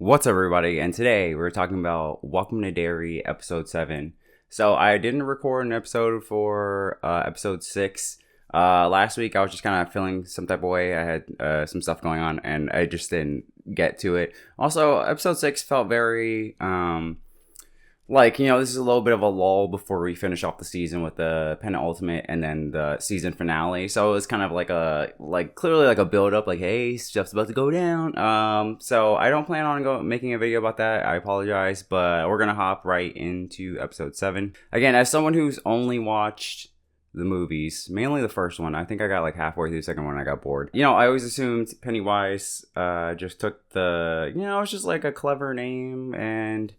What's up, everybody? And today we're talking about Welcome to Derry, episode 7. So I didn't record an episode for episode 6. Last week I was just kind of feeling some type of way. I had some stuff going on and I just didn't get to it. Also, episode 6 felt very this is a little bit of a lull before we finish off the season with the penultimate and then the season finale. So it was kind of clearly a build up, like, hey, stuff's about to go down. So I don't plan on making a video about that. I apologize, but we're gonna hop right into episode 7. Again, as someone who's only watched the movies, mainly the first one, I think I got like halfway through the second one and I got bored. I always assumed Pennywise just took it's just like a clever name and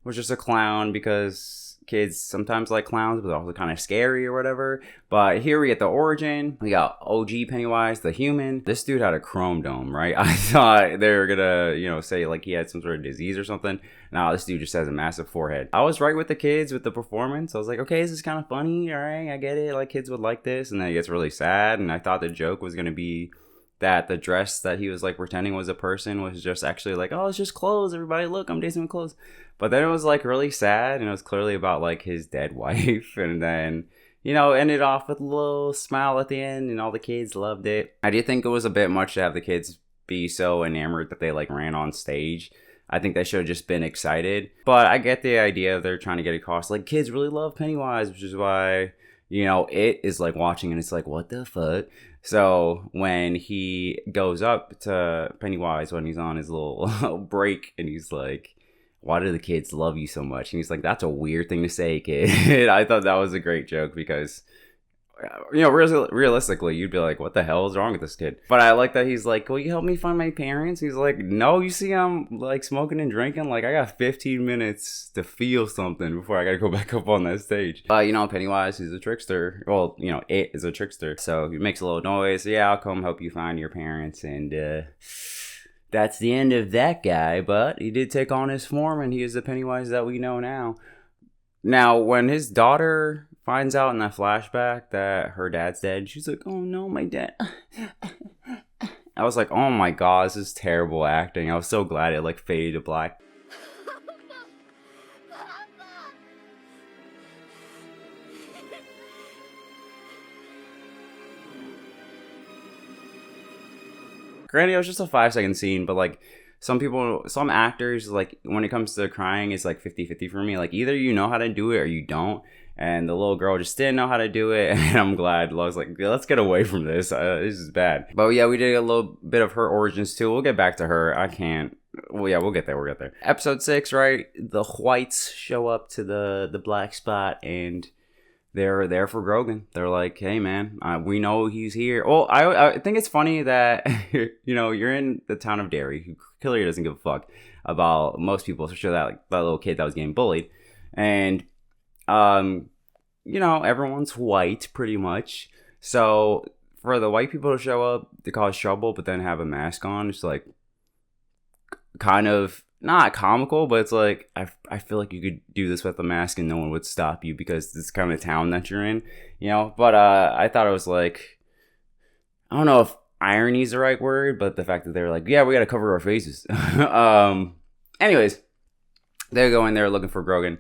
was just a clown because kids sometimes like clowns, but they're also kind of scary or whatever. But here we get the origin. We got OG Pennywise, the human. This dude had a chrome dome, right? I thought they were gonna, say like he had some sort of disease or something. No, this dude just has a massive forehead. I was right with the kids with the performance. I was like, okay, this is kind of funny. All right, I get it. Like, kids would like this. And then it gets really sad. And I thought the joke was gonna be that the dress that he was like pretending was a person was just actually like, oh, it's just clothes. Everybody, look, I'm dancing with clothes. But then it was like really sad, and it was clearly about like his dead wife. And then, ended off with a little smile at the end, and all the kids loved it. I do think it was a bit much to have the kids be so enamored that they like ran on stage. I think they should have just been excited. But I get the idea of they're trying to get across, like, kids really love Pennywise, which is why, it is like watching and it's like, what the fuck? So when he goes up to Pennywise when he's on his little break and he's like, why do the kids love you so much? And he's like, that's a weird thing to say, kid. I thought that was a great joke because, realistically, you'd be like, what the hell is wrong with this kid? But I like that he's like, will you help me find my parents? He's like, no, you see, I'm like smoking and drinking. Like, I got 15 minutes to feel something before I got to go back up on that stage. Pennywise is a trickster. Well, it is a trickster. So he makes a little noise. Yeah, I'll come help you find your parents. And that's the end of that guy. But he did take on his form, and he is the Pennywise that we know now. Now, when his daughter finds out in that flashback that her dad's dead, she's like, oh no, my dad. I was like, oh my god, this is terrible acting. I was so glad it like faded to black. Granted, it was just a 5-second scene, but like some actors, like when it comes to crying, it's like 50-50 for me. Like, either you know how to do it or you don't. And the little girl just didn't know how to do it. And I'm glad. I was like, let's get away from this. This is bad. But yeah, we did a little bit of her origins too. We'll get back to her. I can't. Well, yeah, we'll get there. We'll get there. Episode 6, right? The whites show up to the black spot and they're there for Grogan. They're like, hey, man, we know he's here. Well, I think it's funny that, you're in the town of Derry, who clearly doesn't give a fuck about most people, especially that little kid that was getting bullied. And, everyone's white pretty much. So for the white people to show up to cause trouble, but then have a mask on, it's like kind of not comical, but it's like, I feel like you could do this with a mask and no one would stop you because this kind of town that you're in, but I thought it was like, I don't know if irony is the right word, but the fact that they're like, yeah, we got to cover our faces. Anyways, they go in there looking for Grogan,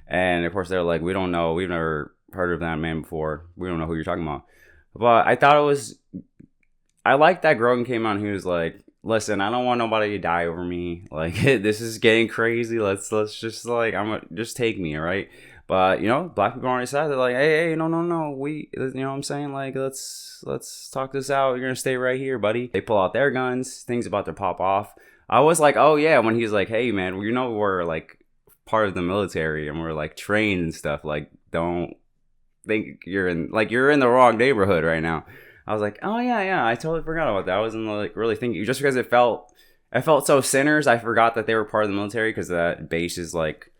and of course they're like, we don't know, we've never heard of that man before, we don't know who you're talking about. But I thought I liked that Grogan came out and he was like, listen, I don't want nobody to die over me. Like, this is getting crazy. Let's just like, just take me, all right? But, black people on his side, they're like, hey, no. We, what I'm saying? Like, let's talk this out. You're going to stay right here, buddy. They pull out their guns. Things about to pop off. I was like, oh, yeah, when he's like, hey, man, we're like part of the military and we're like trained and stuff. Like, don't think you're in the wrong neighborhood right now. I was like, oh yeah, I totally forgot about that. I wasn't like really thinking, just because it felt so Sinners. I forgot that they were part of the military because that base is like,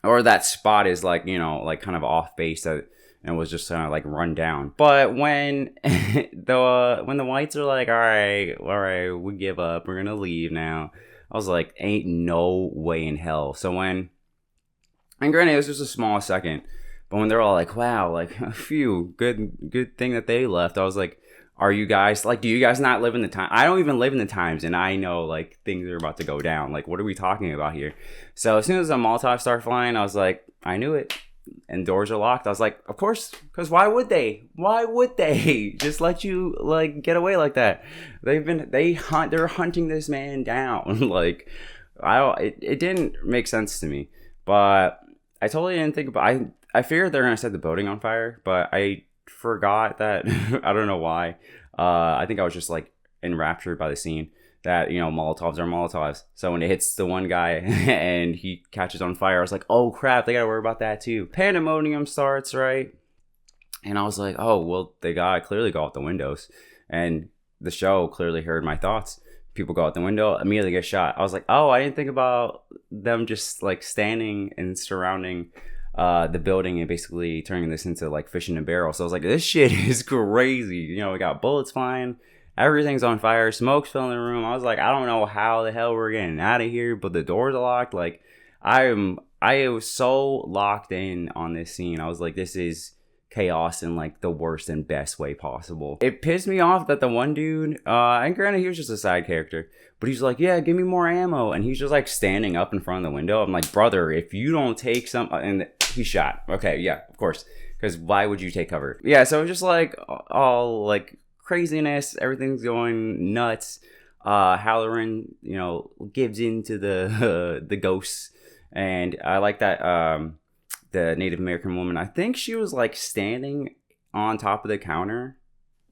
or that spot is like, like kind of off base and was just kind of like run down. But when the whites are like, all right, we give up, we're gonna leave now, I was like, ain't no way in hell. So and granted, it was just a small second. But when they're all like, wow, like, phew, good thing that they left. I was like, are you guys like, do you guys not live in the time? I don't even live in the times, and I know like things are about to go down. Like, what are we talking about here? So as soon as the Molotov started flying, I was like, I knew it. And doors are locked. I was like, of course, because why would they? Why would they just let you like get away like that? They're hunting this man down. Like, it didn't make sense to me. But I totally didn't think about. I figured they're gonna set the building on fire, but I forgot that. I don't know why. I think I was just like enraptured by the scene that, you know, Molotovs are Molotovs. So when it hits the one guy and he catches on fire, I was like, oh crap, they gotta worry about that too. Pandemonium starts, right? And I was like, oh, well, they gotta clearly go out the windows. And the show clearly heard my thoughts. People go out the window, immediately get shot. I was like, oh, I didn't think about them just like standing and surrounding the building and basically turning this into like fish in a barrel. So I was like, this shit is crazy. You know, we got bullets flying. Everything's on fire. Smoke's filling the room. I was like, I don't know how the hell we're getting out of here, but the doors are locked. Like, I was so locked in on this scene. I was like, this is chaos in like the worst and best way possible. It pissed me off that the one dude, and granted he was just a side character, but he's like, yeah, give me more ammo. And he's just like standing up in front of the window. I'm like, brother, if you don't take some, and he shot. Okay, yeah, of course. Because why would you take cover? Yeah, so it was just like all like craziness, everything's going nuts. Halloran, you know, gives into the ghosts, and I like that the Native American woman, I think she was like standing on top of the counter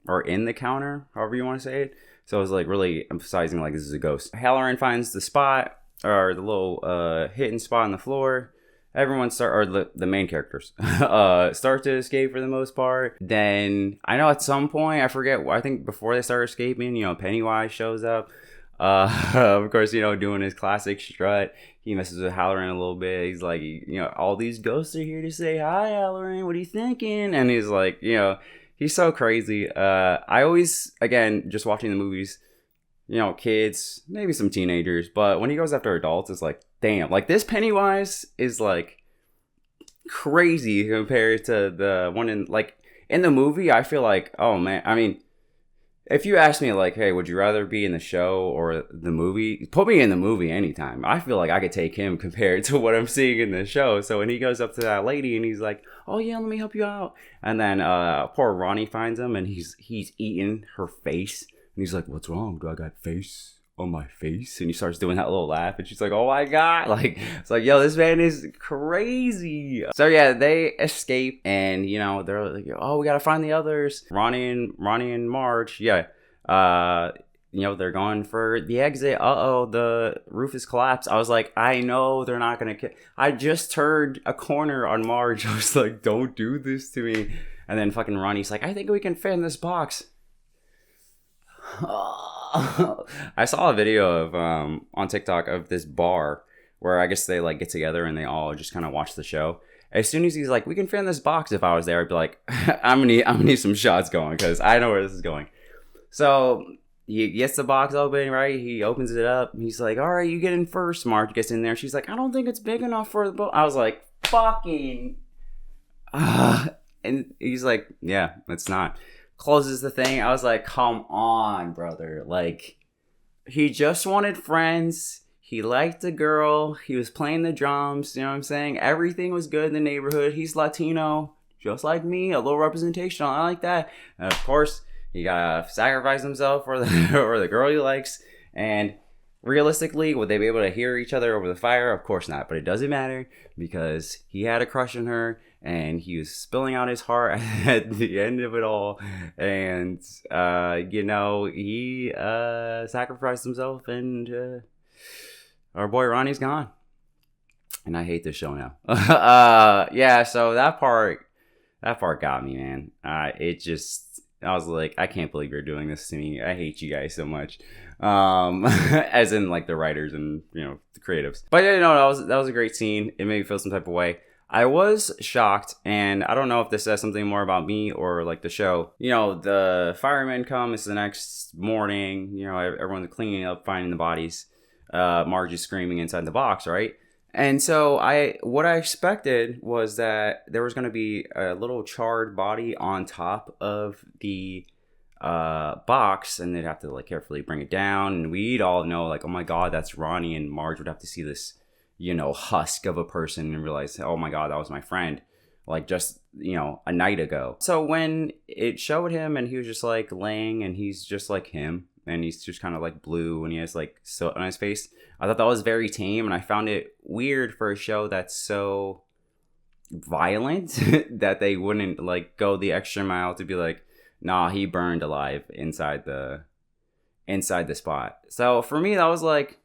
or in the counter, however you want to say it. So it was like really emphasizing like this is a ghost. Halloran finds the spot, or the little hidden spot on the floor. Everyone the main characters start to escape for the most part. Then I know at some point, I think before they start escaping, you know, Pennywise shows up. Of course, you know, doing his classic strut. He messes with Halloran a little bit. He's like, you know, all these ghosts are here to say hi, Halloran. What are you thinking? And he's like, you know, he's so crazy. I always, again, just watching the movies, you know, kids, maybe some teenagers, but when he goes after adults, it's like, damn, like this Pennywise is like crazy compared to the one in the movie. I feel like, oh man, I mean, if you ask me like, hey, would you rather be in the show or the movie? Put me in the movie anytime. I feel like I could take him compared to what I'm seeing in the show. So when he goes up to that lady and he's like, oh yeah, let me help you out. And then poor Ronnie finds him and he's eating her face. And he's like, what's wrong? Do I got face on my face? And he starts doing that little laugh. And she's like, oh my God. Like, it's like, yo, this man is crazy. So yeah, they escape. And, you know, they're like, oh, we got to find the others. Ronnie and Marge. Yeah. You know, they're going for the exit. Uh-oh, the roof is collapsed. I was like, I know they're not going to I just turned a corner on Marge. I was like, don't do this to me. And then fucking Ronnie's like, I think we can fit in this box. I saw a video of on TikTok of this bar where I guess they like get together and they all just kind of watch the show. As soon as he's like, we can fit in this box, if I was there, I'd be like, I'm gonna need some shots going because I know where this is going. So he gets the box open, right? He opens it up. He's like, all right, you get in first. Marge gets in there. She's like, I don't think it's big enough for the boat. I was like, fucking. And he's like, yeah, it's not. Closes the thing. I was like, come on, brother. Like, he just wanted friends. He liked the girl. He was playing the drums. You know what I'm saying? Everything was good in the neighborhood. He's Latino, just like me. A little representation. I like that. And of course, he gotta sacrifice himself for the or the girl he likes. And realistically, would they be able to hear each other over the fire? Of course not. But it doesn't matter because he had a crush on her. And he was spilling out his heart at the end of it all. And, you know, he sacrificed himself and our boy Ronnie's gone. And I hate this show now. Yeah, so that part got me, man. I was like, I can't believe you're doing this to me. I hate you guys so much. As in, like, the writers and, you know, the creatives. But, yeah, no, that was a great scene. It made me feel some type of way. I was shocked, and I don't know if this says something more about me or like the show. You know, the firemen come. It's the next morning. You know, everyone's cleaning up, finding the bodies. Marge is screaming inside the box, right? And so what I expected was that there was going to be a little charred body on top of the box, and they'd have to like carefully bring it down, and we'd all know like, oh my god, that's Ronnie, and Marge would have to see this, husk of a person and realize, oh my god, that was my friend, like just a night ago. So when it showed him and he was just like laying and he's just like him and he's just kind of like blue and he has like soot on his face, I thought that was very tame, and I found it weird for a show that's so violent that they wouldn't like go the extra mile to be like, nah, he burned alive inside the spot. So for me, that was like,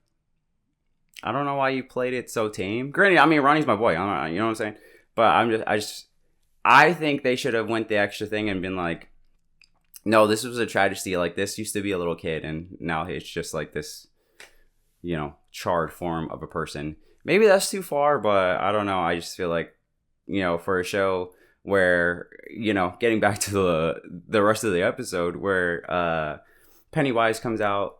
I don't know why you played it so tame. Granted, I mean, Ronnie's my boy. You know what I'm saying? But I think they should have went the extra thing and been like, no, this was a tragedy. Like, this used to be a little kid, and now it's just like this, charred form of a person. Maybe that's too far, but I don't know. I just feel like, for a show where, getting back to the rest of the episode, where Pennywise comes out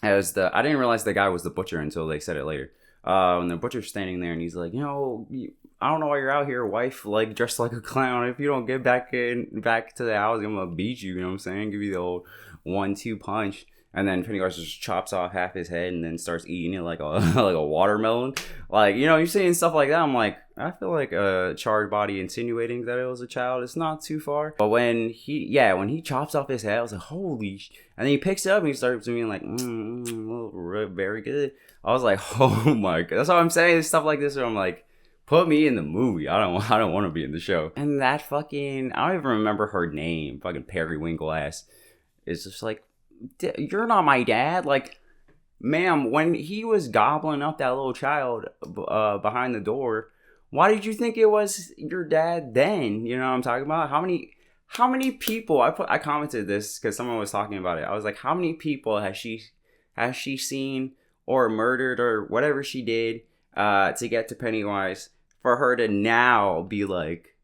as I didn't realize the guy was the butcher until they said it later. And the butcher's standing there and he's like, I don't know why you're out here, wife, like dressed like a clown. If you don't get back to the house, I'm gonna beat you, you know what I'm saying? Give you the old 1-2 punch. And then Pennywise just chops off half his head and then starts eating it like a like a watermelon. Like, you're seeing stuff like that. I'm like, I feel like a charred body insinuating that it was a child. It's not too far. But when he chops off his head, I was like, holy and then he picks it up and he starts being like, very good. I was like, oh my god. That's what I'm saying. Stuff like this where I'm like, put me in the movie. I don't want to be in the show. And that fucking, I don't even remember her name. Fucking Periwinkle ass. It's just like, you're not my dad. Like, ma'am, when he was gobbling up that little child behind the door, why did you think it was your dad then? You know what I'm talking about? How many people, I commented this because someone was talking about it. I was like, how many people has she seen or murdered or whatever she did to get to Pennywise for her to now be like,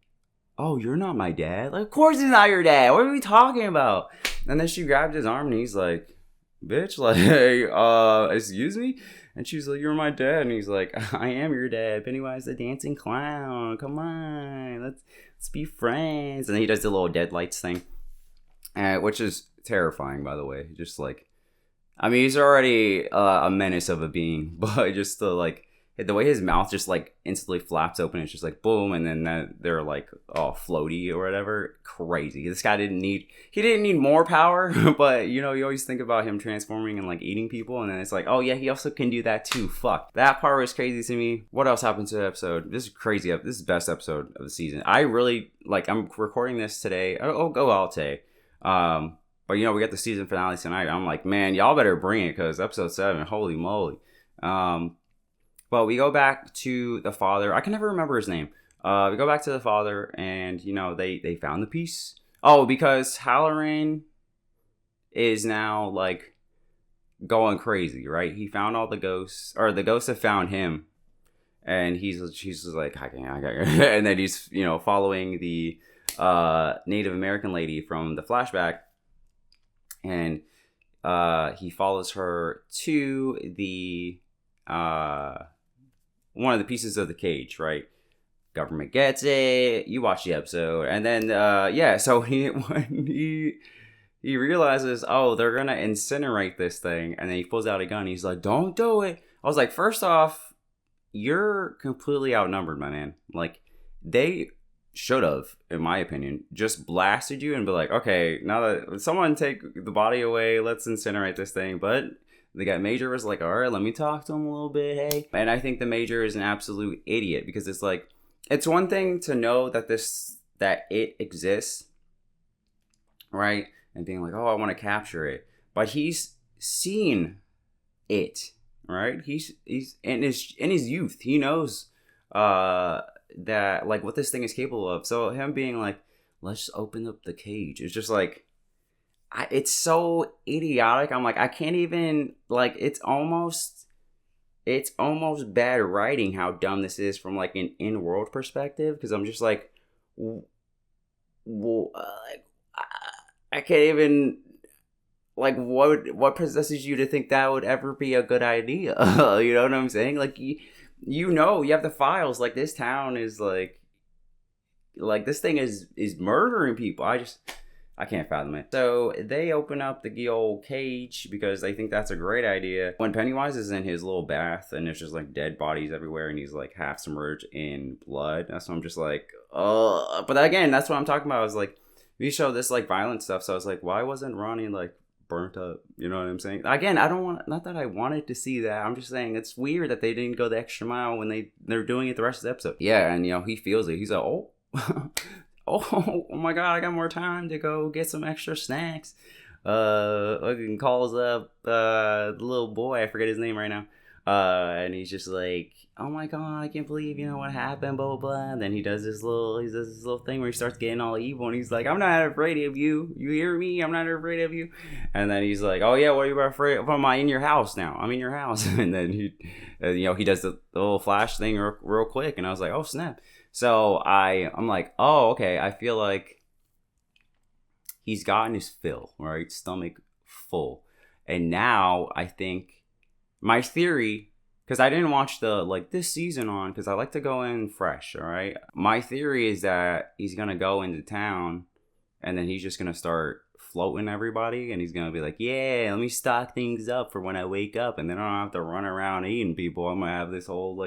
oh, you're not my dad? Like, of course he's not your dad. What are we talking about? And then she grabbed his arm and he's like, bitch, like, hey, excuse me? And she's like, you're my dad. And he's like, I am your dad, Pennywise the dancing clown. Come on, let's be friends. And then he does the little deadlights thing, which is terrifying, by the way. Just like, I mean, he's already a menace of a being, but just the way his mouth just like instantly flaps open, it's just like boom, and then they're like all floaty or whatever. Crazy. This guy didn't need more power, but you always think about him transforming and like eating people, and then it's like, oh yeah, he also can do that too. Fuck, that part was crazy to me. What else happened to the episode? This is crazy. This is the best episode of the season. I really like. I'm recording this today. I'll go out today. But we got the season finale tonight. I'm like, man, y'all better bring it because episode 7, holy moly. But we go back to the father. I can never remember his name. We go back to the father, and they found the piece. Oh, because Halloran is now like going crazy, right? He found all the ghosts, or the ghosts have found him, and she's just like, I can't. And then he's following the Native American lady from the flashback, and he follows her to the one of the pieces of the cage, right? Government gets it. You watch the episode, and then so when he realizes, oh, they're gonna incinerate this thing, and then he pulls out a gun. He's like, don't do it. I was like, first off, you're completely outnumbered, my man. Like, they should have, in my opinion, just blasted you and be like, okay, now that someone take the body away, let's incinerate this thing. But the guy Major was like, all right, let me talk to him a little bit, hey. And I think the Major is an absolute idiot, because it's like, it's one thing to know that it exists, right? And being like, oh, I want to capture it. But he's seen it, right? He's in his youth, he knows that like what this thing is capable of. So him being like, let's open up the cage, it's just like, it's so idiotic. I'm like, I can't even, like, it's almost bad writing how dumb this is from like an in-world perspective, because I'm just like, I can't even, like, what possesses you to think that would ever be a good idea? You know what I'm saying? Like, you have the files, like, this town is like this thing is murdering people. I can't fathom it. So they open up the old cage because they think that's a great idea. When Pennywise is in his little bath and there's just like dead bodies everywhere and he's like half submerged in blood. That's what I'm just like, oh. But again, that's what I'm talking about. I was like, we show this like violent stuff. So I was like, why wasn't Ronnie like burnt up? You know what I'm saying? Again, I don't want, not that I wanted to see that. I'm just saying it's weird that they didn't go the extra mile when they're doing it the rest of the episode. Yeah, and he feels it. He's like, oh. Oh my god, I got more time to go get some extra snacks. Fucking calls up the little boy, I forget his name right now. And he's just like, oh my god, I can't believe what happened, blah blah blah. And then he does this little thing where he starts getting all evil and he's like, I'm not afraid of you. You hear me? I'm not afraid of you. And then he's like, oh yeah, what are you afraid of? Am I in your house now? I'm in your house. And then he does the little flash thing real quick, and I was like, oh snap. So I'm like, oh, okay, I feel like he's gotten his fill, right? Stomach full. And now I think my theory, because I didn't watch this season on, because I like to go in fresh, all right? My theory is that he's going to go into town and then he's just going to start floating everybody, and he's going to be like, yeah, let me stock things up for when I wake up, and then I don't have to run around eating people. I'm going to have this whole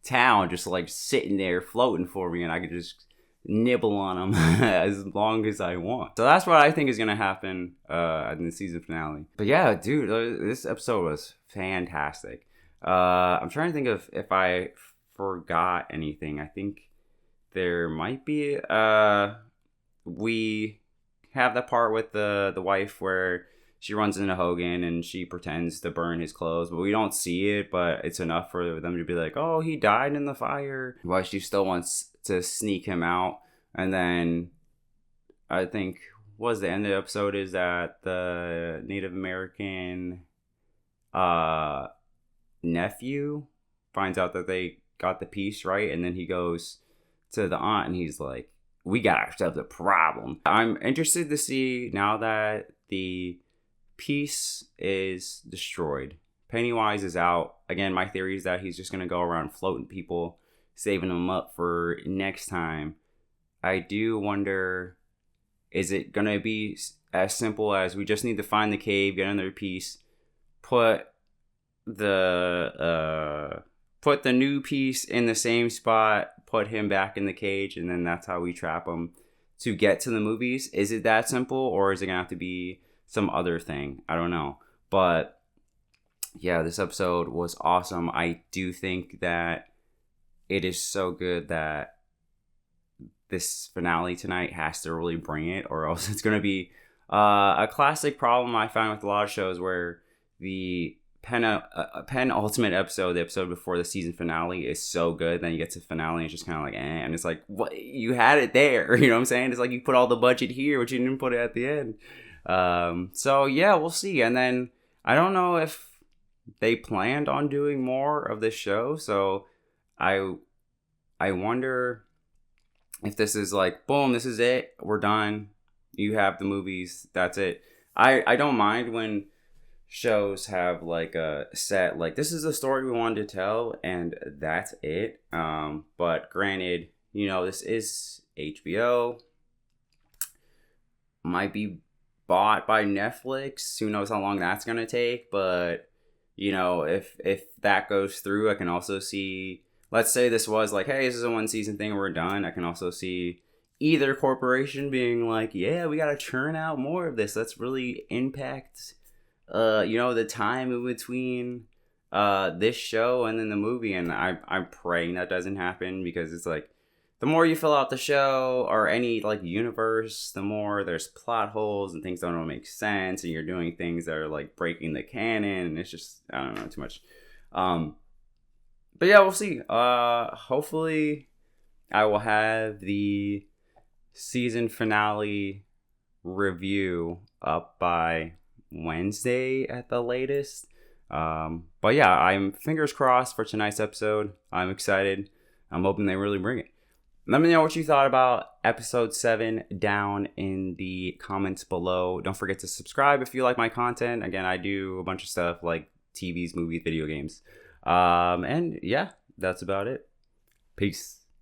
town just sitting there floating for me, and I could just nibble on them as long as I want. So that's what I think is gonna happen in the season finale. But yeah, dude, this episode was fantastic. I'm trying to think of if I forgot anything. I think there might be. We have that part with the wife where she runs into Hogan and she pretends to burn his clothes, but we don't see it, but it's enough for them to be like, oh, he died in the fire. But she still wants to sneak him out. And then I think the end of the episode is that the Native American nephew finds out that they got the piece right, and then he goes to the aunt and he's like, we got ourselves a problem. I'm interested to see, now that the piece is destroyed, Pennywise is out. Again, my theory is that he's just going to go around floating people, saving them up for next time. I do wonder, is it going to be as simple as we just need to find the cave, get another piece, put the new piece in the same spot, put him back in the cage, and then that's how we trap him to get to the movies? Is it that simple, or is it going to have to be some other thing? I don't know. But yeah, this episode was awesome. I do think that it is so good that this finale tonight has to really bring it, or else it's going to be a classic problem I find with a lot of shows where the penultimate episode, the episode before the season finale, is so good, then you get to the finale and it's just kind of like, eh, and it's like, what, you had it there, you know what I'm saying? It's like you put all the budget here, but you didn't put it at the end. So yeah, we'll see. And then I don't know if they planned on doing more of this show, so I wonder if this is like, boom, this is it, we're done, you have the movies, that's it. I don't mind when shows have like a set, like, this is the story we wanted to tell and that's it. But granted, this is HBO, might be bought by Netflix, who knows how long that's gonna take. But if that goes through, I can also see, let's say this was like, hey, this is a 1 season thing, we're done, I can also see either corporation being like, yeah, we gotta churn out more of this, let's really impact the time in between this show and then the movie. And I'm praying that doesn't happen, because it's like, the more you fill out the show or any like universe, the more there's plot holes and things don't make sense, and you're doing things that are like breaking the canon, and it's just, I don't know, too much. But yeah, we'll see. Hopefully I will have the season finale review up by Wednesday at the latest. But yeah, I'm fingers crossed for tonight's episode. I'm excited. I'm hoping they really bring it. Let me know what you thought about episode 7 down in the comments below. Don't forget to subscribe if you like my content. Again, I do a bunch of stuff like TVs, movies, video games. And yeah, that's about it. Peace.